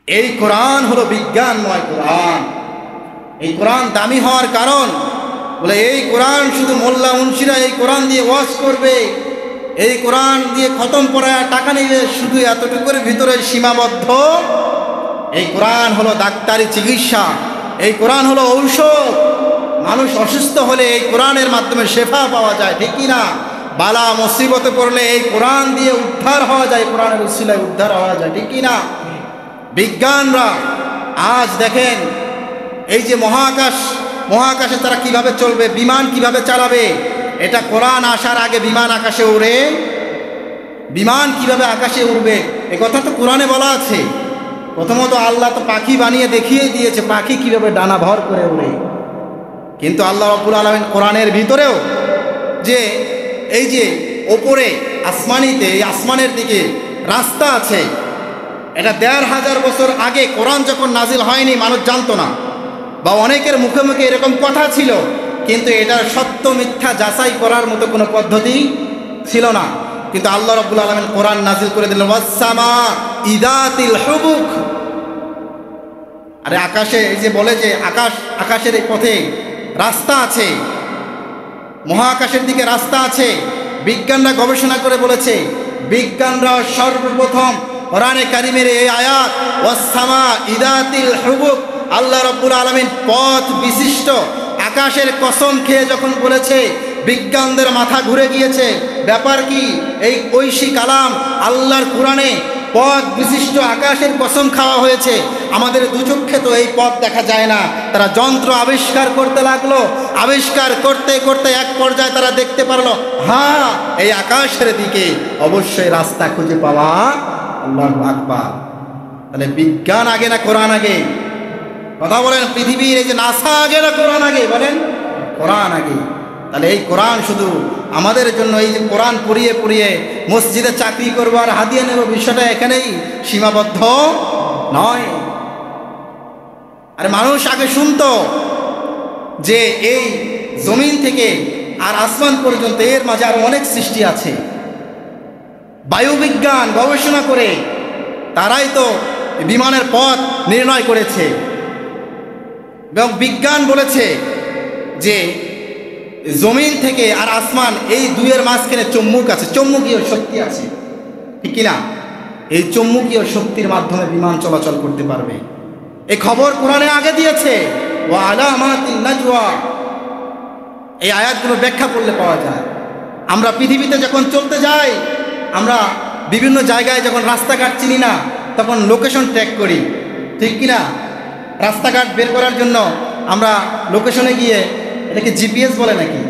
এই কোরআন হলো বিজ্ঞানময় কোরআন। এই কোরআন দামি হওয়ার কারণ বলে এই কোরআন শুধু মোল্লা মুন্সিরা এই কোরআন দিয়ে ওয়াজ করবে, এই কোরআন দিয়ে খতম পড়ায় টাকা নেবে, শুধু এতটুকুর ভিতরে সীমাবদ্ধ। এই কোরআন হলো ডাক্তারি চিকিৎসা, এই কোরআন হলো ঔষধ। মানুষ অসুস্থ হলে এই কোরআনের মাধ্যমে শেফা পাওয়া যায়, ঠিক কি না? বালা মুসিবতে পড়লে এই কোরআন দিয়ে উদ্ধার হওয়া যায়, কোরআনের উসিলায় উদ্ধার হওয়া যায়, ঠিক কি না? বিজ্ঞানরা আজ দেখেন এই যে মহাকাশে তারা কিভাবে চলবে, বিমান কিভাবে চালাবে, এটা কোরআন আসার আগে বিমান আকাশে উড়ে, বিমান কিভাবে আকাশে উড়বে এ কথা তো কোরআনে বলা আছে। প্রথমত আল্লাহ তো পাখি বানিয়ে দেখিয়ে দিয়েছে পাখি কিভাবে ডানা ভর করে উড়ে, কিন্তু আল্লাহ রাব্বুল আলামিন কোরআনের ভিতরেও যে এই যে ওপরে আসমানিতে, এই আসমানের দিকে রাস্তা আছে, এটা ১৫০০ বছর আগে কোরআন যখন নাজিল হয়নি মানুষ জানতো না, বা অনেকের মুখে মুখে এরকম কথা ছিল, কিন্তু এটার সত্য মিথ্যা যাচাই করার মতো কোনো পদ্ধতি ছিল না। কিন্তু আল্লাহ রাব্বুল আলামিন কোরআন নাজিল করে দিলেন ওয়াসসামা ইদাতিল হুবুক। আরে আকাশে এই যে বলে যে আকাশের পথে রাস্তা আছে, মহাকাশের দিকে রাস্তা আছে, বিজ্ঞানরা গবেষণা করে বলেছে, বিজ্ঞানরা সর্বপ্রথম কোরআনে কারিমের এই আয়াত ওয়াসসামা ইদাতিল হুবুক, আল্লাহ রাব্বুল আলামিন পথ বিশিষ্ট আকাশের কসম খেয়ে যখন বলেছে, বিজ্ঞানদের মাথা ঘুরে গিয়েছে। ব্যাপার কি? এই ঐশী কালাম আল্লাহর কোরআনে পথ বিশিষ্ট আকাশের কসম খাওয়া হয়েছে। আমাদের দুচক্ষে তো এই পথ দেখা যায় না, তারা যন্ত্র আবিষ্কার করতে লাগলো, আবিষ্কার করতে করতে এক পর্যায়ে তারা দেখতে পারলো, হ্যাঁ এই আকাশের দিকে অবশ্যই রাস্তা খুঁজে পাওয়া। আল্লাহু আকবার। তাহলে বিজ্ঞান আগে না কোরআন আগে? কথা বলেন, পৃথিবীর এই যে নাসা আগে না কোরআন আগে? বলেন কোরআন আগে। তাহলে এই কোরআন শুধু আমাদের জন্য, এই যে কোরআন পড়িয়ে পড়িয়ে মসজিদে চাকরি করবো আর হাদিয়া নেব, বিষয়টা এখানেই সীমাবদ্ধ নয়। আরে মানুষ আগে শুনতো যে এই জমিন থেকে আর আসমান পর্যন্ত এর মাঝে আরো অনেক সৃষ্টি আছে। বায়ুবিজ্ঞান গবেষণা করে তারাই তো বিমানের পথ নির্ণয় করেছে, এবং বিজ্ঞান বলেছে যে জমিন থেকে আর আসমান এই দুইয়ের মাঝখানে চুম্বক আছে, চুম্বকীয় শক্তি আছে, ঠিক কিনা? এই চুম্বকীয় শক্তির মাধ্যমে বিমান চলাচল করতে পারবে। এই খবর কোরআনে আগে দিয়েছে। ওয়া আলামাতিন নাজওয়া, এই আয়াতগুলো ব্যাখ্যা করলে পাওয়া যায়। আমরা পৃথিবীতে যখন চলতে যাই, আমরা বিভিন্ন জায়গায় যখন রাস্তাঘাট চিনি না তখন লোকেশন ট্র্যাক করি, ঠিক কিনা? রাস্তাঘাট বের করার জন্য আমরা লোকেশনে গিয়ে, এটাকে জিপিএস বলে নাকি,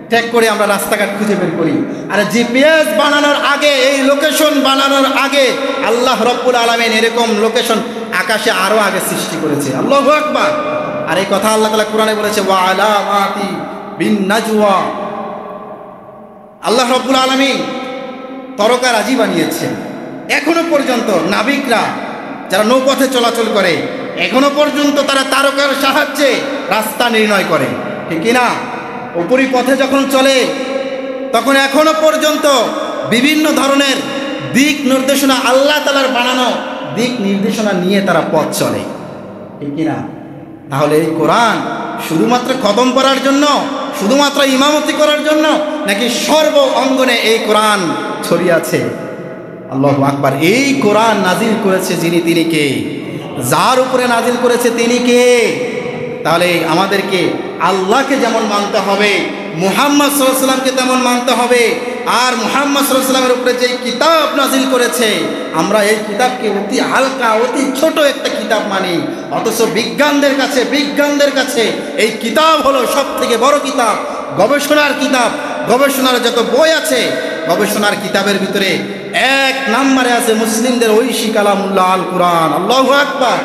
ট্র্যাক করে আমরা রাস্তাঘাট খুঁজে বের করি। আর জিপিএস বানানোর আগে, এই লোকেশন বানানোর আগে আল্লাহ রাব্বুল আলামিন এরকম লোকেশন আকাশে আরো আগে সৃষ্টি করেছে। আল্লাহু আকবার। আর এই কথা আল্লাহ তাআলা কোরআনে বলেছে ওয়া আলামাতি বিন নাজওয়া। আল্লাহ রাব্বুল আলামিন তরকারাজি বানিয়েছে। এখনো পর্যন্ত নাবিকরা যারা নৌপথে চলাচল করে, এখনো পর্যন্ত তারা তারকার সাহায্যে রাস্তা নির্ণয় করে, ঠিক না? উপরিপথে যখন চলে তখন এখনো পর্যন্ত বিভিন্ন ধরনের দিক নির্দেশনা, আল্লাহ তাআলার বানানো দিক নির্দেশনা নিয়ে তারা পথ চলে, ঠিক না? তাহলে এই কোরআন শুধুমাত্র খতম করার জন্য, শুধুমাত্র ইমামতি করার জন্য, নাকি সর্ব অঙ্গনে এই কোরআন ছড়িয়ে আছে? আল্লাহু আকবার। এই কোরআন নাজিল করেছে যিনি, তিনি কে? যার উপরে নাজিল করেছে তিনি কে? তাহলে আমাদেরকে আল্লাহকে যেমন মানতে হবে, মুহাম্মদ সাল্লাল্লাহু আলাইহি ওয়াসাল্লামকে তেমন মানতে হবে। আর মুহাম্মদ সাল্লাল্লাহু আলাইহি ওয়াসাল্লামের উপরে যে কিতাব নাজিল করেছে, আমরা এই কিতাবকে অতি হালকা, অতি ছোট একটা কিতাব মানি। অথচ বিজ্ঞানদের কাছে এই কিতাব হলো সব থেকে বড় কিতাব, গবেষণার কিতাব। গবেষণার যত বই আছে, গবেষণার কিতাবের ভিতরে এক নম্বরে আছে মুসলিমদের ঐশী কালামুল্লাহ আল কোরআন। আল্লাহু আকবার।